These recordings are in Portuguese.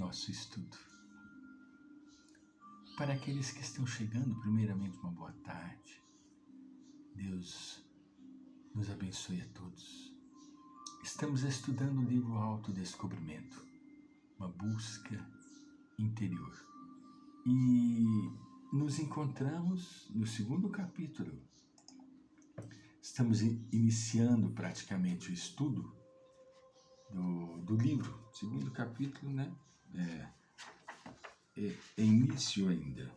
nosso estudo. Para aqueles que estão chegando, primeiramente, uma boa tarde. Deus nos abençoe a todos. Estamos estudando o livro Autodescobrimento, uma busca interior. E nos encontramos no segundo capítulo. Estamos iniciando praticamente o estudo do livro. Segundo capítulo, né? É início ainda.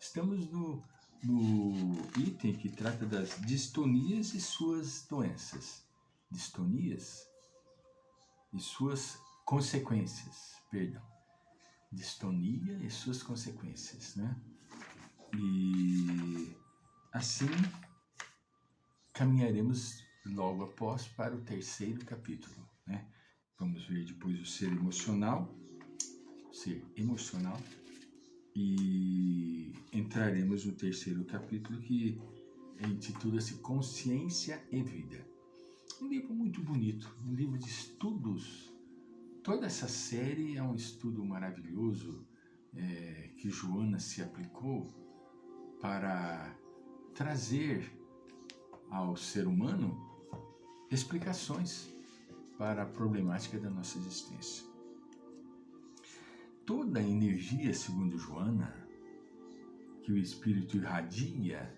Estamos no item que trata das distonias e suas doenças. Distonias e suas consequências, perdão. Distonia e suas consequências, né? E assim caminharemos logo após para o terceiro capítulo, né? Vamos ver depois o ser emocional, e entraremos no terceiro capítulo, que intitula-se Consciência e Vida. Um livro muito bonito, um livro de estudos. Toda essa série é um estudo maravilhoso que Joana se aplicou para trazer ao ser humano explicações para a problemática da nossa existência. Toda a energia, segundo Joana, que o espírito irradia,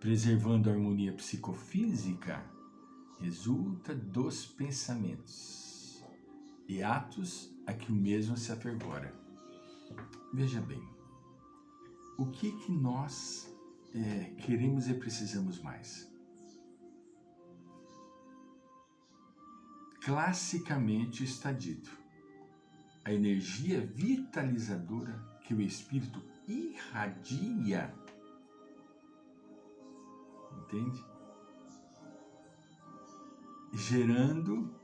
preservando a harmonia psicofísica, resulta dos pensamentos e atos a que o mesmo se afervora. Veja bem, o que nós queremos e precisamos mais? Classicamente está dito, a energia vitalizadora que o espírito irradia, entende? Gerando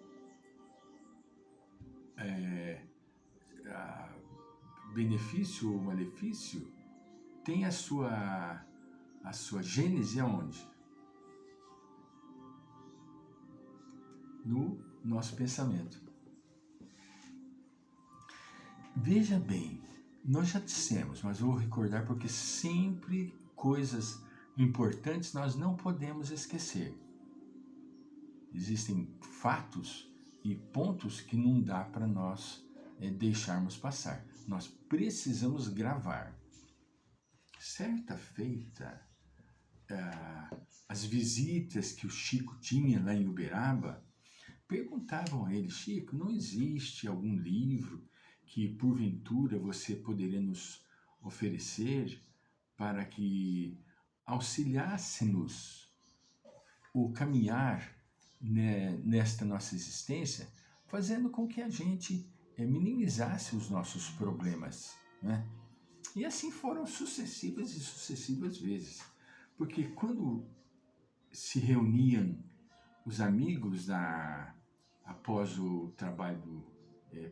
benefício ou malefício, tem a sua gênese aonde? No nosso pensamento. Veja bem, nós já dissemos, mas vou recordar porque sempre coisas importantes nós não podemos esquecer. Existem fatos e pontos que não dá para nós deixarmos passar. Nós precisamos gravar. Certa feita, as visitas que o Chico tinha lá em Uberaba, perguntavam a ele: Chico, não existe algum livro que porventura você poderia nos oferecer para que auxiliasse-nos o caminhar nesta nossa existência, fazendo com que a gente minimizasse os nossos problemas, né? E assim foram sucessivas e sucessivas vezes, porque quando se reuniam os amigos após o trabalho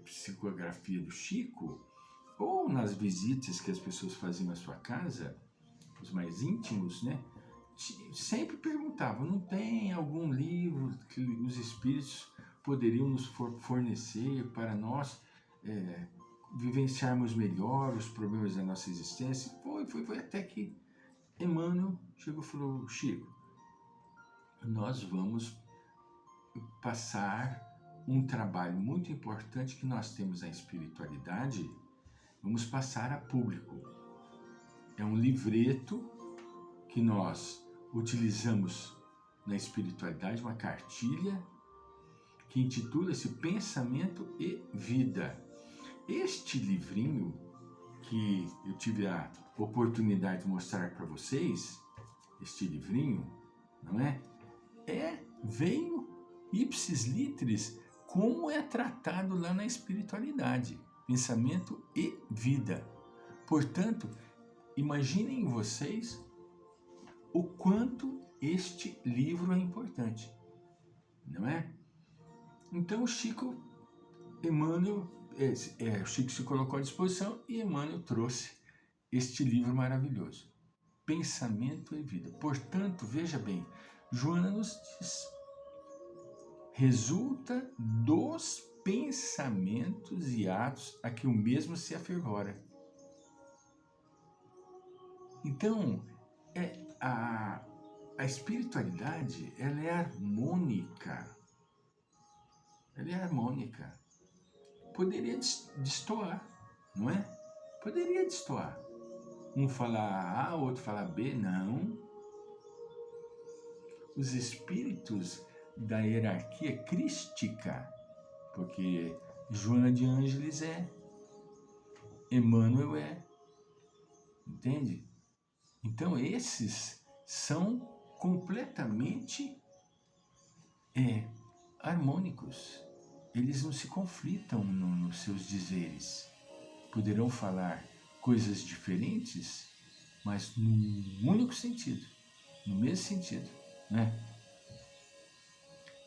psicografia do Chico, ou nas visitas que as pessoas faziam à sua casa, os mais íntimos, né? Sempre perguntavam, não tem algum livro que os espíritos poderiam nos fornecer para nós vivenciarmos melhor os problemas da nossa existência? Foi até que Emmanuel chegou e falou: Chico, nós vamos passar um trabalho muito importante que nós temos na espiritualidade, vamos passar a público. É um livreto que nós utilizamos na espiritualidade, uma cartilha que intitula-se Pensamento e Vida. Este livrinho que eu tive a oportunidade de mostrar para vocês, este livrinho, não é? Veio ipsis litteris como é tratado lá na espiritualidade, pensamento e vida. Portanto, imaginem vocês o quanto este livro é importante, não é? Então o Chico se colocou à disposição e Emmanuel trouxe este livro maravilhoso, Pensamento e Vida. Portanto, veja bem, Joana nos diz, resulta dos pensamentos e atos a que o mesmo se afervora. Então, a espiritualidade, ela é harmônica. Ela é harmônica. Poderia destoar, não é? Poderia destoar. Um falar A, o outro falar B, não. Os espíritos da hierarquia crística, porque Joana de Ângeles é, Emmanuel é, entende? Então esses são completamente harmônicos. Eles não se conflitam nos seus dizeres. Poderão falar coisas diferentes, mas no único sentido, no mesmo sentido, né?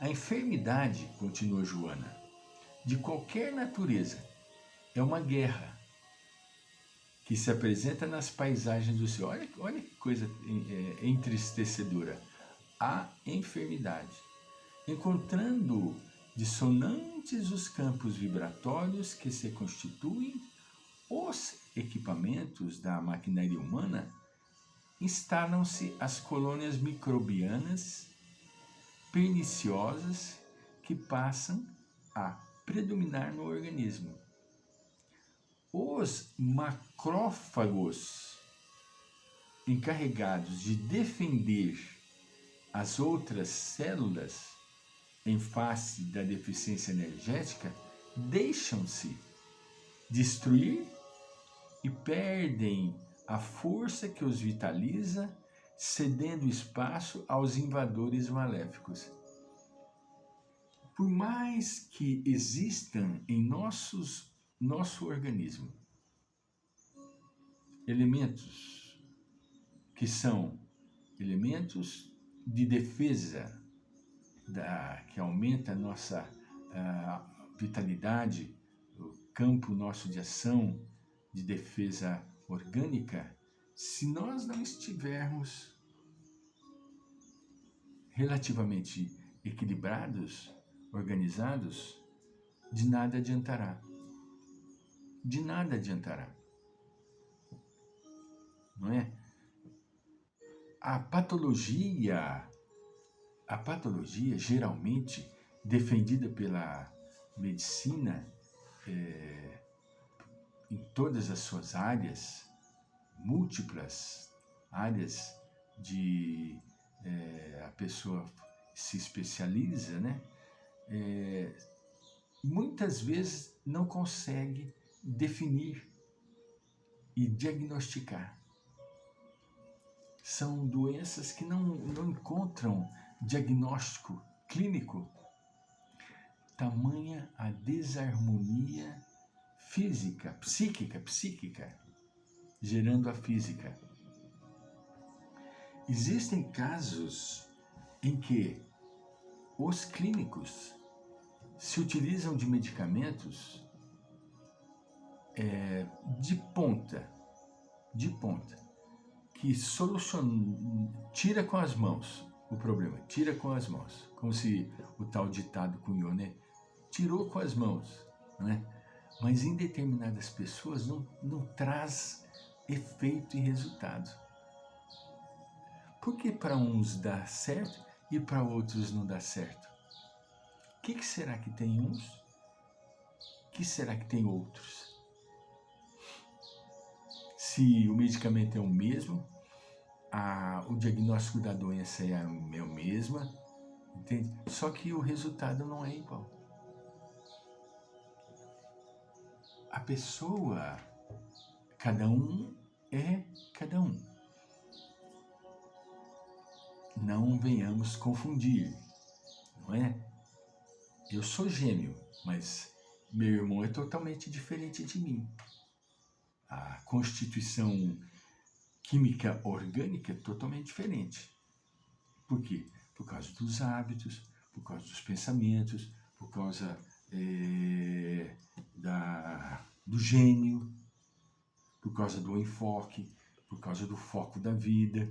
A enfermidade, continua Joana, de qualquer natureza, é uma guerra que se apresenta nas paisagens do céu. Olha que coisa entristecedora. A enfermidade, encontrando dissonantes os campos vibratórios que se constituem os equipamentos da maquinaria humana, instalam-se as colônias microbianas perniciosas que passam a predominar no organismo. Os macrófagos, encarregados de defender as outras células em face da deficiência energética, deixam-se destruir e perdem a força que os vitaliza, cedendo espaço aos invasores maléficos. Por mais que existam em nosso organismo elementos que são elementos de defesa, que aumenta a nossa vitalidade, o campo nosso de ação, de defesa orgânica, se nós não estivermos relativamente equilibrados, organizados, de nada adiantará. De nada adiantará. Não é? A patologia geralmente defendida pela medicina em todas as suas áreas, múltiplas áreas de a pessoa se especializa, né? Muitas vezes não consegue definir e diagnosticar. São doenças que não encontram diagnóstico clínico. Tamanha a desarmonia física, psíquica, gerando a física. Existem casos em que os clínicos se utilizam de medicamentos de ponta, que tira com as mãos o problema, tira com as mãos, como se o tal ditado cunhou, né? Tirou com as mãos, né? Mas em determinadas pessoas não traz efeito e resultado. Por que para uns dá certo e para outros não dá certo? O que será que tem uns? O que será que tem outros? Se o medicamento é o mesmo, o diagnóstico da doença é a mesma, entende? Só que o resultado não é igual. A pessoa, cada um é cada um. Não venhamos confundir, não é? Eu sou gêmeo, mas meu irmão é totalmente diferente de mim. A constituição química orgânica é totalmente diferente. Por quê? Por causa dos hábitos, por causa dos pensamentos, por causa do gênio, por causa do enfoque, por causa do foco da vida.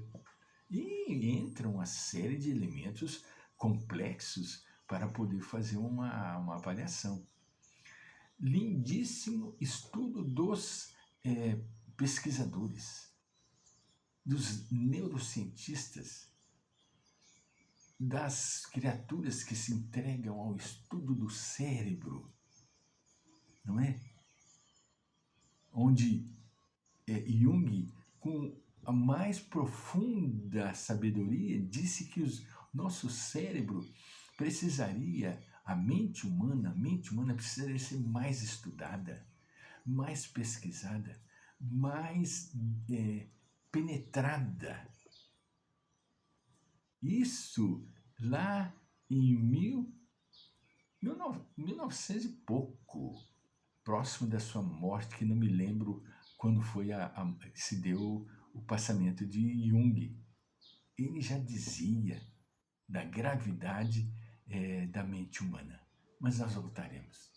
E entra uma série de elementos complexos para poder fazer uma avaliação. lindíssimo estudo dos pesquisadores, dos neurocientistas, das criaturas que se entregam ao estudo do cérebro, não é? Onde Jung, com a mais profunda sabedoria, disse que o nosso cérebro precisaria, a mente humana precisaria ser mais estudada, mais pesquisada, mais penetrada. Isso lá em 1900 e pouco, próximo da sua morte, que não me lembro quando foi se deu o passamento de Jung. Ele já dizia da gravidade da mente humana. Mas nós voltaremos.